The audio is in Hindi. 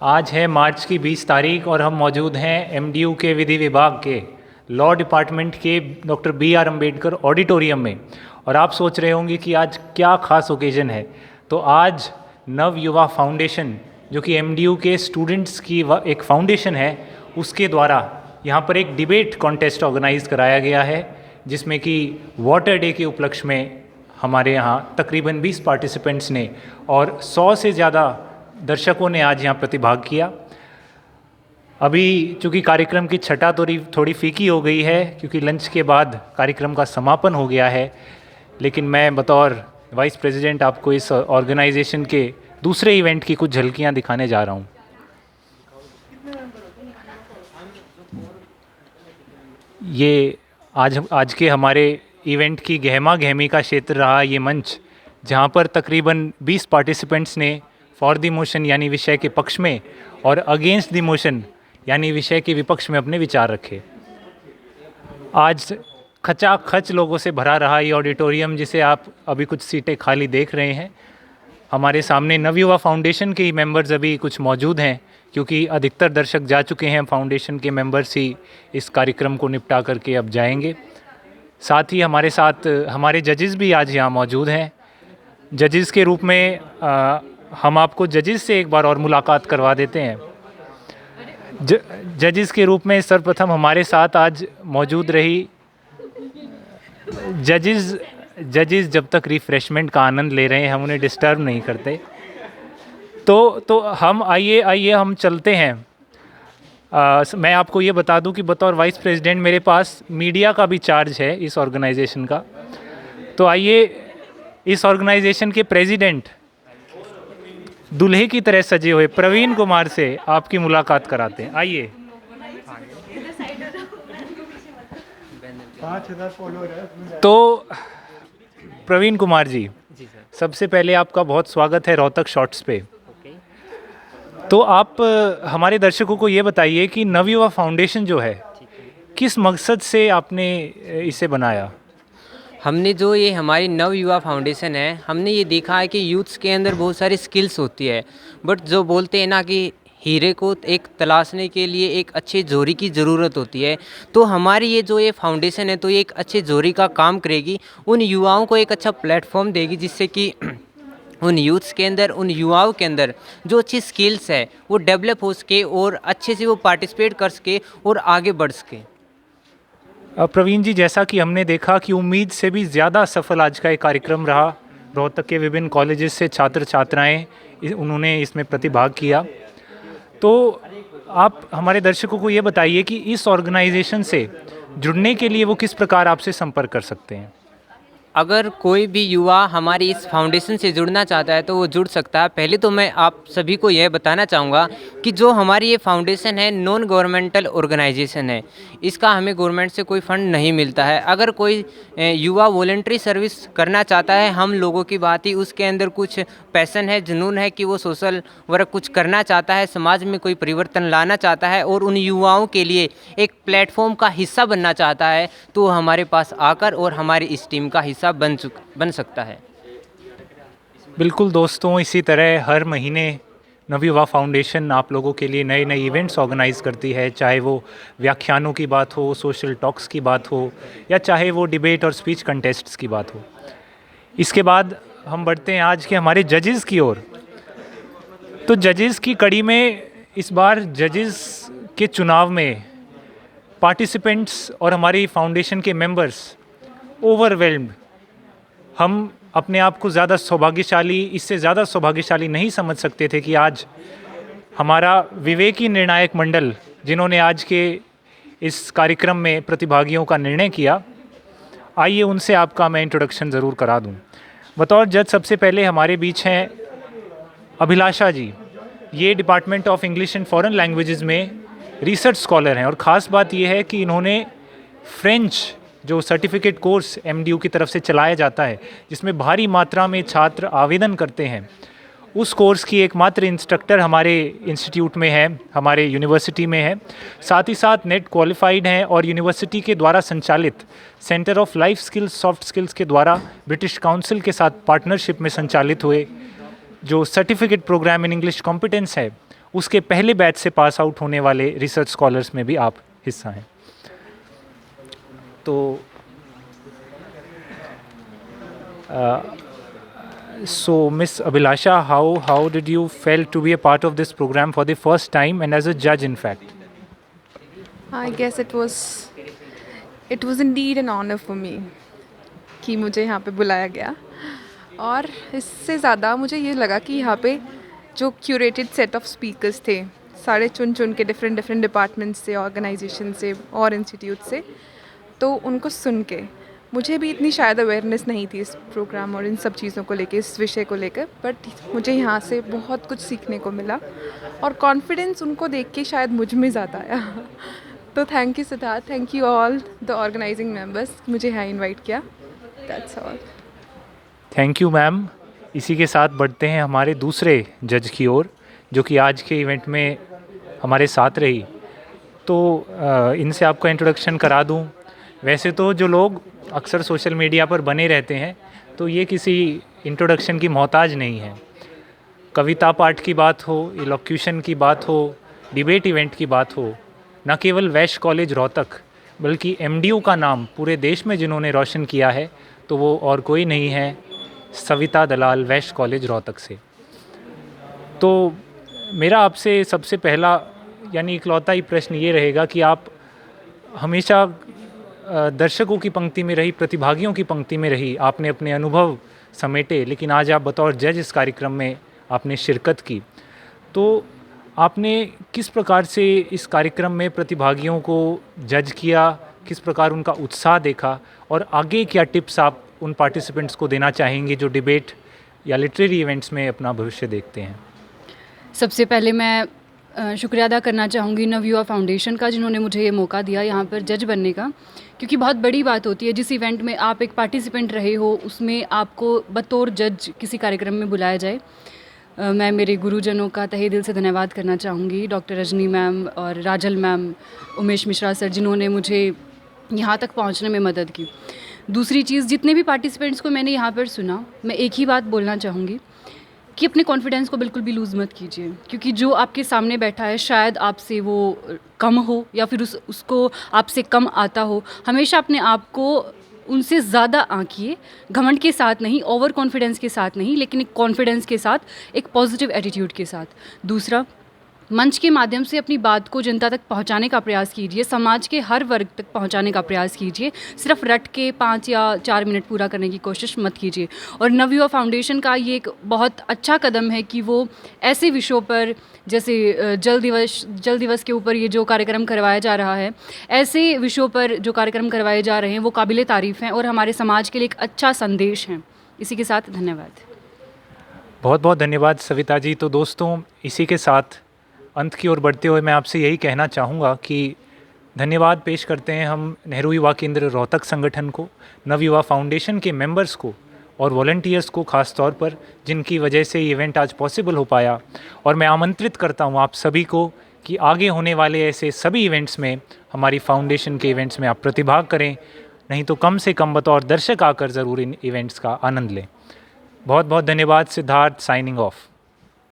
आज है मार्च की 20 तारीख और हम मौजूद हैं एमडीयू के विधि विभाग के लॉ डिपार्टमेंट के डॉक्टर BR अम्बेडकर ऑडिटोरियम में। और आप सोच रहे होंगे कि आज क्या खास ओकेजन है। तो आज नव युवा फाउंडेशन, जो कि एमडीयू के स्टूडेंट्स की एक फाउंडेशन है, उसके द्वारा यहाँ पर एक डिबेट कॉन्टेस्ट ऑर्गेनाइज कराया गया है, जिसमें कि वाटर डे के उपलक्ष्य में हमारे यहाँ तकरीबन 20 पार्टिसिपेंट्स ने और 100 से ज़्यादा दर्शकों ने आज यहाँ प्रतिभाग किया। अभी चूँकि कार्यक्रम की छटा थोड़ी फीकी हो गई है, क्योंकि लंच के बाद कार्यक्रम का समापन हो गया है, लेकिन मैं बतौर वाइस प्रेसिडेंट आपको इस ऑर्गेनाइजेशन के दूसरे इवेंट की कुछ झलकियाँ दिखाने जा रहा हूँ। ये आज के हमारे इवेंट की गहमा गहमी का क्षेत्र रहा ये मंच, जहाँ पर तकरीबन 20 पार्टिसिपेंट्स ने फॉर द मोशन यानी विषय के पक्ष में और अगेंस्ट द मोशन यानी विषय के विपक्ष में अपने विचार रखे। आज खचाखच लोगों से भरा रहा ये ऑडिटोरियम, जिसे आप अभी कुछ सीटें खाली देख रहे हैं। हमारे सामने नवयुवा फाउंडेशन के ही मेंबर्स अभी कुछ मौजूद हैं, क्योंकि अधिकतर दर्शक जा चुके हैं। फाउंडेशन के मेंबर्स ही इस कार्यक्रम को निपटा करके अब जाएंगे। साथ ही हमारे साथ हमारे जजेस भी आज यहाँ मौजूद हैं। जजेस के रूप में हम आपको जजेस से एक बार और मुलाकात करवा देते हैं। जजेस के रूप में सर्वप्रथम हमारे साथ आज मौजूद रही जजेस जब तक रिफ़्रेशमेंट का आनंद ले रहे हैं, हम उन्हें डिस्टर्ब नहीं करते। तो हम आइए हम चलते हैं। मैं आपको ये बता दूं कि बतौर वाइस प्रेसिडेंट मेरे पास मीडिया का भी चार्ज है इस ऑर्गेनाइजेशन का। तो आइए इस ऑर्गेनाइजेशन के प्रेसिडेंट, दूल्हे की तरह सजे हुए प्रवीण कुमार से आपकी मुलाकात कराते हैं। आइए। 5000 फॉलोअर है। तो प्रवीण कुमार जी, सबसे पहले आपका बहुत स्वागत है रोहतक शॉर्ट्स पे। तो आप हमारे दर्शकों को ये बताइए कि नवयुवा फाउंडेशन जो है, किस मकसद से आपने इसे बनाया? हमने जो ये हमारी नव युवा फाउंडेशन है, हमने ये देखा है कि यूथ्स के अंदर बहुत सारी स्किल्स होती है, बट जो बोलते हैं ना कि हीरे को एक तलाशने के लिए एक अच्छे जोरी की ज़रूरत होती है। तो हमारी ये फाउंडेशन है, तो ये एक अच्छे जोरी का काम करेगी, उन युवाओं को एक अच्छा प्लेटफॉर्म देगी, जिससे कि उन यूथ्स के अंदर, उन युवाओं के अंदर जो अच्छी स्किल्स है वो डेवलप हो सके और अच्छे से वो पार्टिसिपेट कर सके और आगे बढ़ सके। प्रवीण जी, जैसा कि हमने देखा कि उम्मीद से भी ज़्यादा सफल आज का ये कार्यक्रम रहा। रोहतक के विभिन्न कॉलेजेस से छात्र छात्राएं उन्होंने इसमें प्रतिभाग किया। तो आप हमारे दर्शकों को ये बताइए कि इस ऑर्गेनाइजेशन से जुड़ने के लिए वो किस प्रकार आपसे संपर्क कर सकते हैं? अगर कोई भी युवा हमारी इस फाउंडेशन से जुड़ना चाहता है तो वो जुड़ सकता है। पहले तो मैं आप सभी को यह बताना चाहूँगा कि जो हमारी ये फाउंडेशन है नॉन गवर्नमेंटल ऑर्गेनाइजेशन है, इसका हमें गवर्नमेंट से कोई फंड नहीं मिलता है। अगर कोई युवा वॉलंटरी सर्विस करना चाहता है, हम लोगों की बात ही उसके अंदर कुछ पैशन है, जुनून है कि वो सोशल वर्क कुछ करना चाहता है, समाज में कोई परिवर्तन लाना चाहता है और उन युवाओं के लिए एक प्लेटफॉर्म का हिस्सा बनना चाहता है, तो हमारे पास आकर और हमारी इस टीम का हिस्सा बन सकता है। बिल्कुल दोस्तों, इसी तरह हर महीने नवयुवा फाउंडेशन आप लोगों के लिए नए नए इवेंट्स ऑर्गेनाइज करती है, चाहे वो व्याख्यानों की बात हो, सोशल टॉक्स की बात हो, या चाहे वो डिबेट और स्पीच कंटेस्ट्स की बात हो। इसके बाद हम बढ़ते हैं आज के हमारे जजेस की ओर। तो जजेस की कड़ी में इस बार जजेस के चुनाव में पार्टिसिपेंट्स और हमारी फाउंडेशन के मेंबर्स ओवरवेल्म्ड। हम अपने आप को ज़्यादा सौभाग्यशाली, इससे ज़्यादा सौभाग्यशाली नहीं समझ सकते थे कि आज हमारा विवेकी निर्णायक मंडल, जिन्होंने आज के इस कार्यक्रम में प्रतिभागियों का निर्णय किया, आइए उनसे आपका मैं इंट्रोडक्शन ज़रूर करा दूं। बतौर जज सबसे पहले हमारे बीच हैं अभिलाषा जी। ये department of English and foreign languages में रिसर्च स्कॉलर हैं, और ख़ास बात यह है कि इन्होंने फ्रेंच जो सर्टिफिकेट कोर्स एमडीयू की तरफ से चलाया जाता है, जिसमें भारी मात्रा में छात्र आवेदन करते हैं, उस कोर्स की एकमात्र इंस्ट्रक्टर हमारे इंस्टीट्यूट में है, हमारे यूनिवर्सिटी में है। साथ ही साथ नेट क्वालिफाइड हैं और यूनिवर्सिटी के द्वारा संचालित centre of life skills soft skills के द्वारा ब्रिटिश काउंसिल के साथ पार्टनरशिप में संचालित हुए जो certificate programme in English competence है, उसके पहले बैच से पास आउट होने वाले रिसर्च स्कॉलर्स में भी आप हिस्सा हैं। तो so Miss Abhilasha, how did you felt to be a part of this program for the first time and as a judge in fact? I guess it was indeed an honor for me कि मुझे यहाँ पे बुलाया गया, और इससे ज़्यादा मुझे ये लगा कि यहाँ पे जो क्यूरेटेड सेट ऑफ स्पीकर्स थे, सारे चुन के डिफरेंट डिपार्टमेंट्स से, ऑर्गेनाइजेशन से और इंस्टीट्यूट से, तो उनको सुन के मुझे भी इतनी शायद अवेयरनेस नहीं थी इस प्रोग्राम और इन सब चीज़ों को लेके, इस विषय को लेकर, बट मुझे यहाँ से बहुत कुछ सीखने को मिला और कॉन्फिडेंस उनको देख के शायद मुझ में ज़्यादा आया। तो thank you Siddharth, thank you all the organising members, मुझे यहाँ इनवाइट किया। That's all. Thank you ma'am. इसी के साथ बढ़ते हैं हमारे दूसरे जज की ओर, जो कि आज के इवेंट में हमारे साथ रही। तो इनसे आपका इंट्रोडक्शन करा दूं। वैसे तो जो लोग अक्सर सोशल मीडिया पर बने रहते हैं, तो ये किसी इंट्रोडक्शन की मोहताज नहीं है। कविता पाठ की बात हो, इलोक्यूशन की बात हो, डिबेट इवेंट की बात हो, न केवल वैश्य कॉलेज रोहतक बल्कि एमडीयू का नाम पूरे देश में जिन्होंने रोशन किया है, तो वो और कोई नहीं है, सविता दलाल, वैश्य कॉलेज रोहतक से। तो मेरा आपसे सबसे पहला यानी इकलौता ही प्रश्न ये रहेगा कि आप हमेशा दर्शकों की पंक्ति में रही, प्रतिभागियों की पंक्ति में रही, आपने अपने अनुभव समेटे, लेकिन आज आप बतौर जज इस कार्यक्रम में आपने शिरकत की। तो आपने किस प्रकार से इस कार्यक्रम में प्रतिभागियों को जज किया, किस प्रकार उनका उत्साह देखा, और आगे क्या टिप्स आप उन पार्टिसिपेंट्स को देना चाहेंगे जो डिबेट या लिटरेरी इवेंट्स में अपना भविष्य देखते हैं? सबसे पहले मैं शुक्रिया अदा करना चाहूँगी नवयुवा फाउंडेशन का, जिन्होंने मुझे ये मौका दिया यहाँ पर जज बनने का, क्योंकि बहुत बड़ी बात होती है जिस इवेंट में आप एक पार्टिसिपेंट रहे हो, उसमें आपको बतौर जज किसी कार्यक्रम में बुलाया जाए। मैं मेरे गुरुजनों का तहे दिल से धन्यवाद करना चाहूँगी, डॉक्टर रजनी मैम और राजल मैम, उमेश मिश्रा सर, जिन्होंने मुझे यहाँ तक पहुँचने में मदद की। दूसरी चीज़, जितने भी पार्टिसिपेंट्स को मैंने यहाँ पर सुना, मैं एक ही बात बोलना चाहूँगी कि अपने कॉन्फिडेंस को बिल्कुल भी लूज़ मत कीजिए, क्योंकि जो आपके सामने बैठा है शायद आपसे वो कम हो या फिर उसको आपसे कम आता हो। हमेशा अपने आप को उनसे ज़्यादा आंकिए, घमंड के साथ नहीं, ओवर कॉन्फिडेंस के साथ नहीं, लेकिन एक कॉन्फिडेंस के साथ, एक पॉजिटिव एटीट्यूड के साथ। दूसरा, मंच के माध्यम से अपनी बात को जनता तक पहुंचाने का प्रयास कीजिए, समाज के हर वर्ग तक पहुंचाने का प्रयास कीजिए। सिर्फ रट के 5 या 4 मिनट पूरा करने की कोशिश मत कीजिए। और नवयुवा फाउंडेशन का ये एक बहुत अच्छा कदम है कि वो ऐसे विषयों पर, जैसे जल दिवस के ऊपर ये जो कार्यक्रम करवाया जा रहा है, ऐसे विषयों पर जो कार्यक्रम करवाए जा रहे हैं वो काबिले तारीफ़ हैं और हमारे समाज के लिए एक अच्छा संदेश हैं। इसी के साथ धन्यवाद। बहुत बहुत धन्यवाद सविता जी। तो दोस्तों, इसी के साथ अंत की ओर बढ़ते हुए मैं आपसे यही कहना चाहूँगा कि धन्यवाद पेश करते हैं हम नेहरू युवा केंद्र रोहतक संगठन को, नवयुवा फाउंडेशन के मेंबर्स को और वॉलंटियर्स को ख़ास तौर पर, जिनकी वजह से ये इवेंट आज पॉसिबल हो पाया। और मैं आमंत्रित करता हूँ आप सभी को कि आगे होने वाले ऐसे सभी इवेंट्स में, हमारी फाउंडेशन के इवेंट्स में आप प्रतिभाग करें, नहीं तो कम से कम बतौर दर्शक आकर ज़रूर इन इवेंट्स का आनंद लें। बहुत बहुत धन्यवाद। Siddharth, signing off.